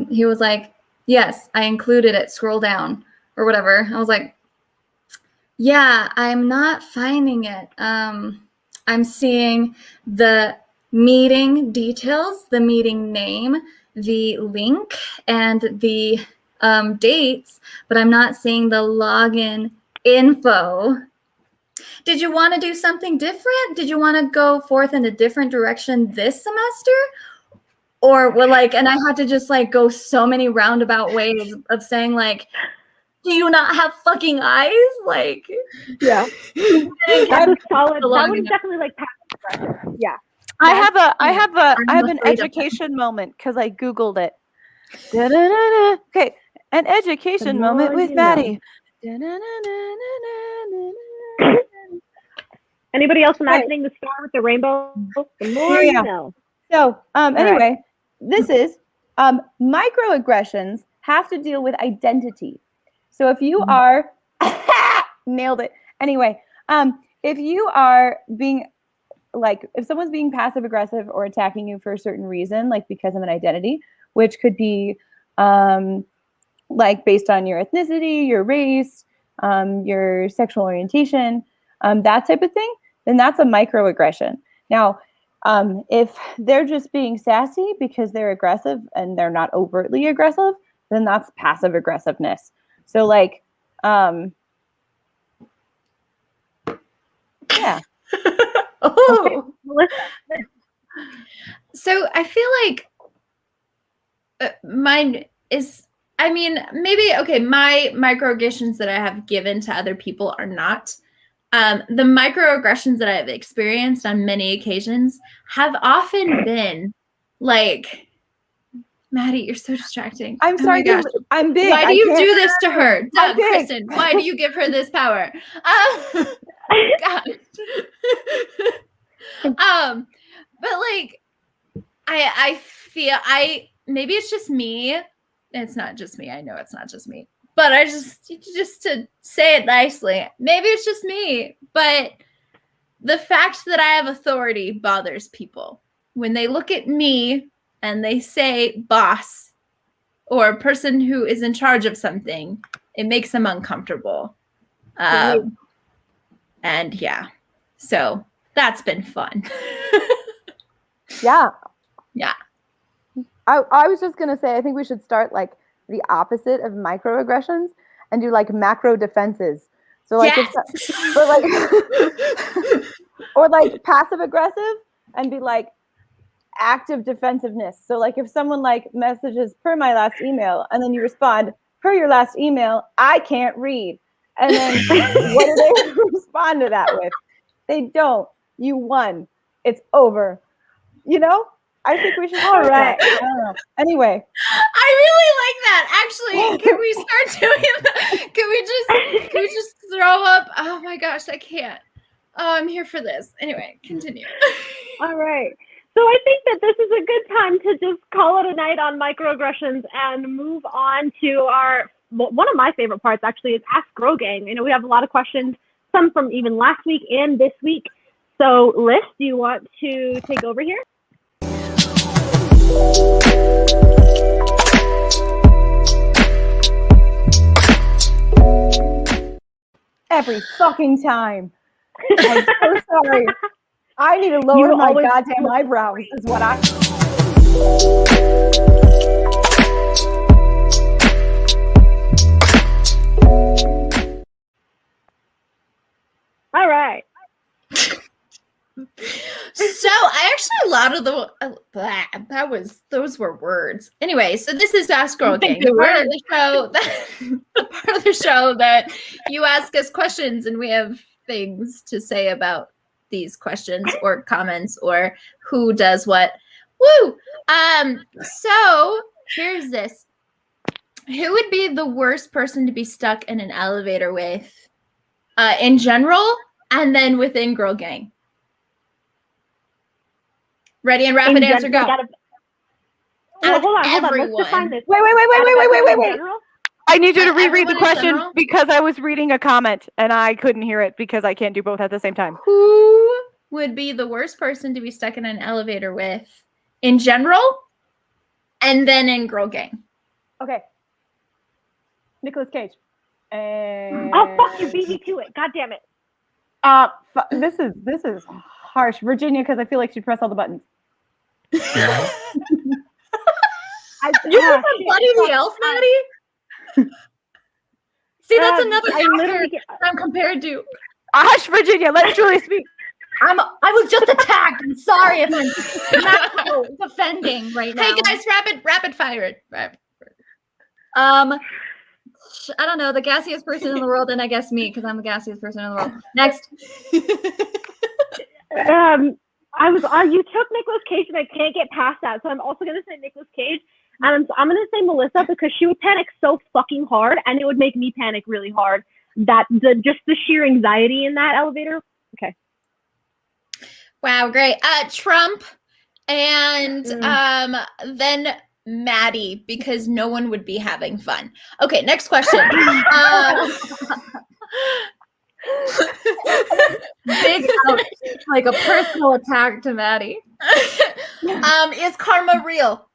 he was like, yes, I included it, scroll down or whatever. I was like, yeah, I'm not finding it. I'm seeing the meeting details, the meeting name, the link, and the dates, but I'm not seeing the login info. Did you want to do something different? Did you want to go forth in a different direction this semester? Or well, like, and I had to just like go so many roundabout ways of saying like, do you not have fucking eyes? Like, yeah, that is solid. That was definitely like passive aggressive. Yeah. I have an education moment because I Googled it. Da-da-da-da. Okay, an education moment with Maddie. Anybody else imagining the star with the rainbow? The more you know. So anyway, this is microaggressions have to deal with identity. So if you are nailed it. Anyway, if you are being like, if someone's being passive aggressive or attacking you for a certain reason, like because of an identity, which could be like based on your ethnicity, your race, your sexual orientation, that type of thing, then that's a microaggression. Now, if they're just being sassy because they're aggressive and they're not overtly aggressive, then that's passive aggressiveness. So like, yeah. Oh. So I feel like mine is, I mean, maybe, okay, my microaggressions that I have given to other people are not. The microaggressions that I've experienced on many occasions have often been like, Maddie, you're so distracting. I'm sorry, I'm big. Why do you do this to her? Doug, Kristen, why do you give her this power? God. But like, I feel maybe it's just me. It's not just me. I know it's not just me. But I just to say it nicely, maybe it's just me. But the fact that I have authority bothers people. When they look at me and they say boss or person who is in charge of something, it makes them uncomfortable. And yeah, so that's been fun. Yeah. Yeah. I was just going to say, I think we should start like the opposite of microaggressions and do like macro defenses. So like, yes! but like, or like passive aggressive and be like active defensiveness. So like if someone like messages per my last email and then you respond per your last email, I can't read. And then what do they respond to that with? They don't. You won. It's over. You know? I think we should start that. I don't know. Anyway. I really like that. Actually, can we start doing that? Can we just throw up? Oh my gosh, I can't. Oh, I'm here for this. Anyway, continue. All right. So I think that this is a good time to just call it a night on microaggressions and move on to one of my favorite parts actually is Ask Gurl Gang. You know, we have a lot of questions, some from even last week and this week. So Liz, do you want to take over here? Every fucking time. I'm so sorry. I need to lower my goddamn eyebrows is what I... All right. So I actually lot of those were words. Anyway, so this is Ask Girl think Gang, the they part of the show that you ask us questions and we have things to say about these questions or comments or who does what. Woo! So here's this. Who would be the worst person to be stuck in an elevator with, in general, and then within Girl Gang? Ready and rapid answer, go. Well, hold on. Let's Everyone. define this. Wait. In general? I need you to reread Everyone the in question general? because I was reading a comment and I couldn't hear it because I can't do both at the same time. Who would be the worst person to be stuck in an elevator with, in general, and then in Girl Gang? Okay. Nicolas Cage. And Oh, fuck you, beat me to it. God damn it. this is harsh, Virginia, because I feel like she'd press all the buttons. Yeah. You have a Buddy the Elf, Maddie? See, that's another I actor literally I'm compared to. Hush, Virginia. Let Julie speak. I was just attacked. I'm sorry if it's offending right now. Hey guys, rapid fire it. I don't know, the gassiest person in the world, and I guess me, because I'm the gassiest person in the world. Next. You took Nicolas Cage, and I can't get past that. So I'm also gonna say Nicolas Cage, and I'm gonna say Melissa because she would panic so fucking hard, and it would make me panic really hard. That just the sheer anxiety in that elevator. Okay. Wow, great. Trump and then Maddie, because no one would be having fun. Okay, next question. Big out, like a personal attack to Maddie. Is karma real?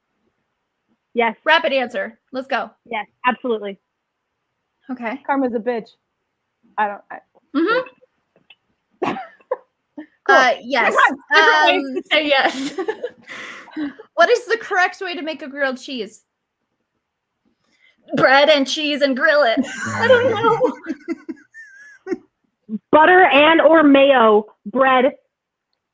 Yes. Rapid answer. Let's go. Yes. Absolutely. Okay. Karma's a bitch. Yes. Different ways to say yes. What is the correct way to make a grilled cheese? Bread and cheese and grill it. I don't know. Butter and or mayo, bread,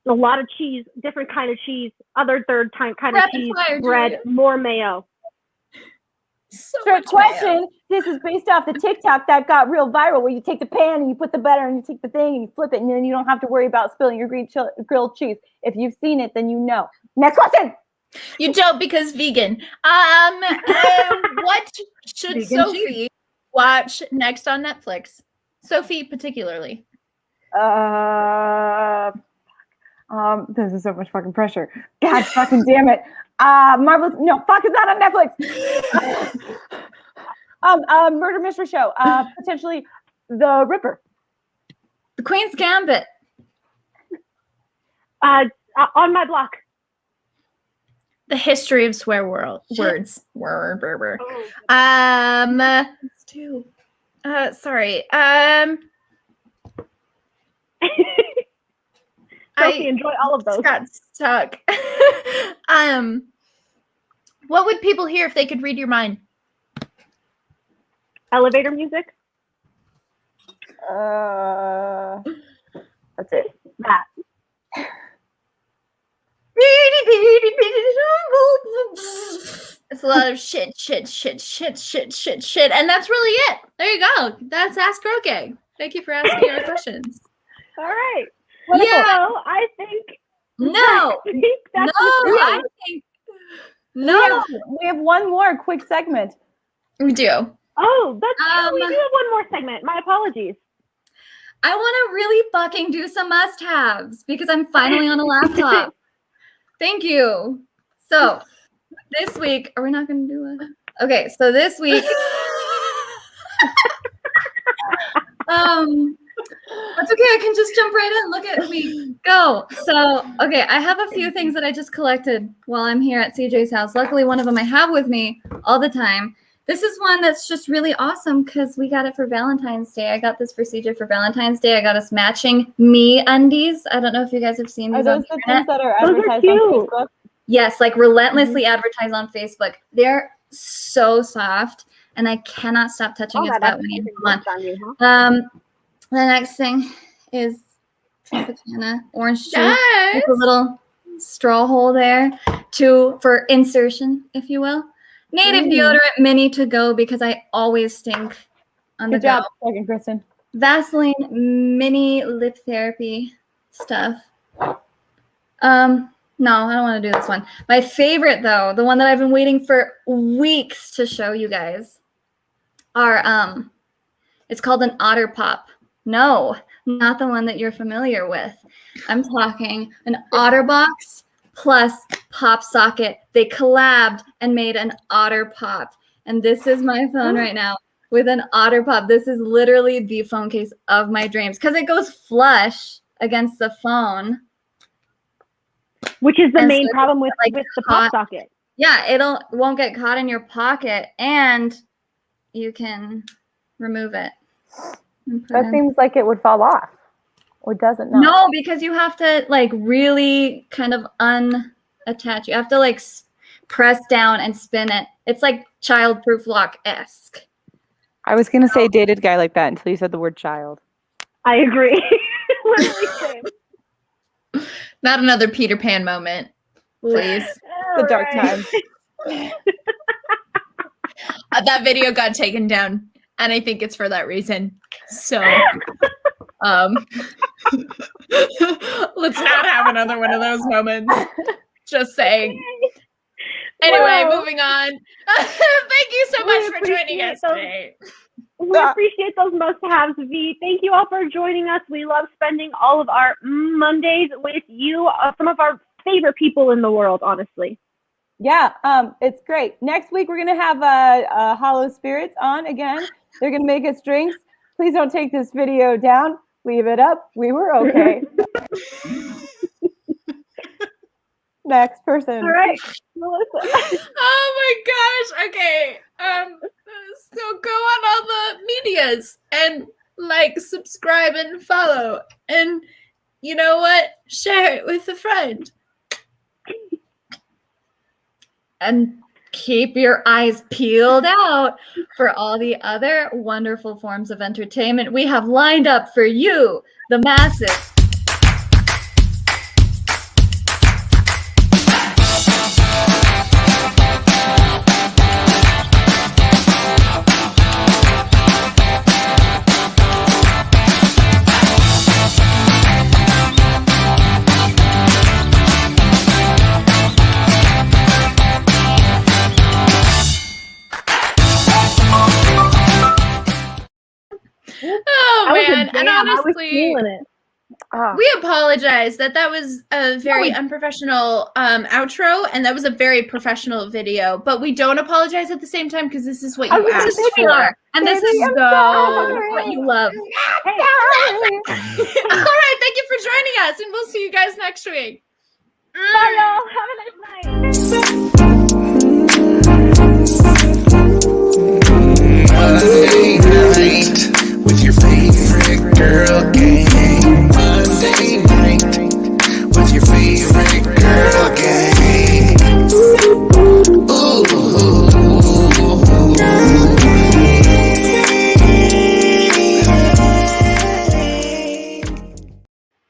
a lot of cheese, different kind of cheese, other third kind of Rapid cheese, fire, bread, Julia. more mayo. Short question. This is based off the TikTok that got real viral where you take the pan and you put the butter and you take the thing and you flip it and then you don't have to worry about spilling your grilled cheese. If you've seen it, then you know. Next question. You don't because vegan. What should Vegan Sophie watch next on Netflix? Sophie particularly. This is so much fucking pressure. God fucking damn it. Marvelous. No, fuck, it's not on Netflix. Murder mystery show. Potentially The Ripper. The Queen's Gambit. On My Block. The history of swear words. It's two. Sorry. Sophie, enjoy all of those. Got stuck. What would people hear if they could read your mind? Elevator music. That's it. That. It's a lot of shit, and that's really it. There you go. That's Ask Girl Gang. Thank you for asking our questions. All right. Yeah. So I think. No. We have one more quick segment. We do. Oh, that's true. We do have one more segment. My apologies. I want to really fucking do some must-haves because I'm finally on a laptop. Thank you. So this week, are we not going to do it? Okay, so this week, that's okay. I can just jump right in. Look at me go. So, okay, I have a few things that I just collected while I'm here at CJ's house. Luckily, one of them I have with me all the time. This is one that's just really awesome because we got it for Valentine's Day. I got this for CJ for Valentine's Day. I got us matching me undies. I don't know if you guys have seen these. Are those on the things that are advertised on Facebook? Yes, like relentlessly advertised on Facebook. They're so soft, and I cannot stop touching its butt when you have them on. The next thing is Tropicana orange juice with a little straw hole there for insertion, if you will. Native deodorant mini to go because I always stink on Good the job, go. second Kristen. Vaseline mini lip therapy stuff. No, I don't want to do this one. My favorite though, the one that I've been waiting for weeks to show you guys are it's called an Otter Pop. No, not the one that you're familiar with. I'm talking an OtterBox plus Pop Socket. They collabed and made an Otter Pop. And this is my phone right now with an Otter Pop. This is literally the phone case of my dreams because it goes flush against the phone. Which is the And main so problem with like the pop socket. Yeah, it won't get caught in your pocket, and you can remove it. That seems like it would fall off. Or doesn't know. No, because you have to like really kind of unattach. You have to like press down and spin it. It's like child-proof lock-esque. I was going to say dated guy like that until you said the word child. I agree. Literally same. Not another Peter Pan moment, please. The dark times. That video got taken down, and I think it's for that reason. So, let's not have another one of those moments. Just saying. Anyway, Whoa. moving on. Thank you so We much for joining us today. We appreciate those must-haves, V. Thank you all for joining us. We love spending all of our Mondays with you, some of our favorite people in the world, honestly. Yeah, it's great. Next week, we're going to have Hollow Spirits on again. They're going to make us drinks. Please don't take this video down. Leave it up. We were okay. Next person. All right, Melissa. Oh my gosh. Okay. So go on all the medias and like, subscribe, and follow. And you know what? Share it with a friend. And keep your eyes peeled out for all the other wonderful forms of entertainment we have lined up for you, the masses. Oh man, and I was honestly, feeling it. we apologize that was a very unprofessional outro, and that was a very professional video. But we don't apologize at the same time because this is what you asked for, and this is what you love. Hey, All right, thank you for joining us, and we'll see you guys next week. bye, y'all. Have a nice night.